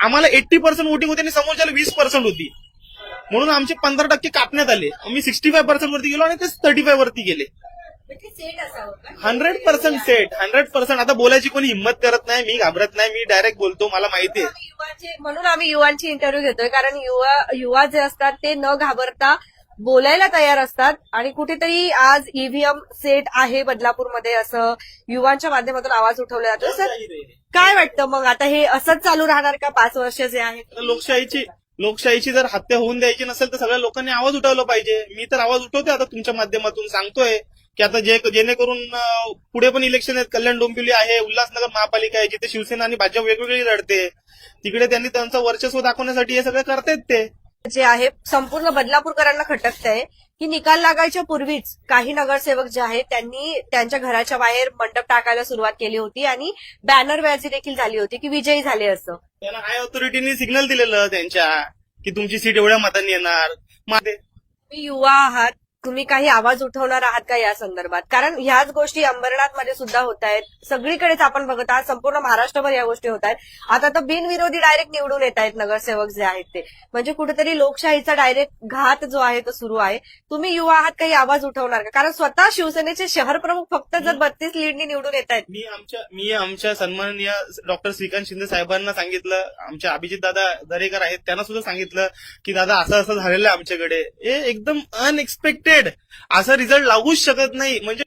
आम्हाला 80% वोटिंग होती आणि समोरच्याला 20% होती, म्हणून आमचे 15% कापण्यात आले. आम्ही 65% वरती गेलो आणि ते 35 वरती गेले. सेट असावं का? 100% सेट, 100%. आता बोलायची कोणी हिंमत करत नाही, मी घाबरत नाही, मी डायरेक्ट बोलतो, मला माहितीये. म्हणून आम्ही युवांची इंटरव्ह्यू घेतोय, कारण युवा जे असतात ते न घाबरता बोलायला तयार असतात आणि कुठेतरी आज ईव्हीएम सेट आहे बदलापूरमध्ये असं युवांच्या माध्यमातून आवाज उठवला जातो. सर काय वाटतं मग आता हे असंच चालू राहणार का 5 वर्ष जे आहेत? लोकशाहीची जर हत्या होऊन द्यायची नसेल तर सगळ्या लोकांनी आवाज उठवला पाहिजे. मी तर आवाज उठवते आता तुमच्या माध्यमातून, सांगतोय की आता जेणेकरून पुढे पण इलेक्शन आहेत. कल्याण डोंबिवली आहे, उल्हासनगर महापालिका आहे, जिथे शिवसेना आणि भाजप वेगवेगळी लढते. तिकडे त्यांनी त्यांचं वर्चस्व दाखवण्यासाठी हे सगळं करतायत. ते जे आहे संपूर्ण बदलापूरकरांना खटकत आहे की निकाल लागायच्या पूर्वीच काही नगरसेवक जे आहेत त्यांनी त्यांच्या घराच्या बाहेर मंडप टाकायला सुरुवात केली होती आणि बॅनरबाजी देखील झाली होती की विजयी झाले असं. त्यांना हाय ऑथॉरिटीनी सिग्नल दिलेलं त्यांच्या की तुमची सीट एवढ्या मतांनी येणार. तुम्ही युवा आहात, तुम्ही काही आवाज उठवणार आहात का या संदर्भात? कारण ह्याच गोष्टी अंबरनाथमध्ये सुद्धा होत आहेत, सगळीकडेच आपण बघत आहात, संपूर्ण महाराष्ट्रभर या गोष्टी होत आहेत. आता तर बिनविरोधी डायरेक्ट निवडून येत आहेत नगरसेवक जे आहेत ते, म्हणजे कुठेतरी लोकशाहीचा डायरेक्ट घात जो आहे तो सुरू आहे. तुम्ही युवा आहात, काही आवाज उठवणार का? कारण स्वतः शिवसेनेचे शहर प्रमुख फक्त जर 32 लीडनी निवडून येत आहेत. मी आमच्या सन्माननीय डॉक्टर श्रीकांत शिंदे साहेबांना सांगितलं, आमच्या अभिजित दादा दरेकर आहेत त्यांना सुद्धा सांगितलं की दादा असं झालेलं आहे आमच्याकडे. हे एकदम अनएक्सपेक्टेड, असा रिझल्ट लागूच शकत नाही. म्हणजे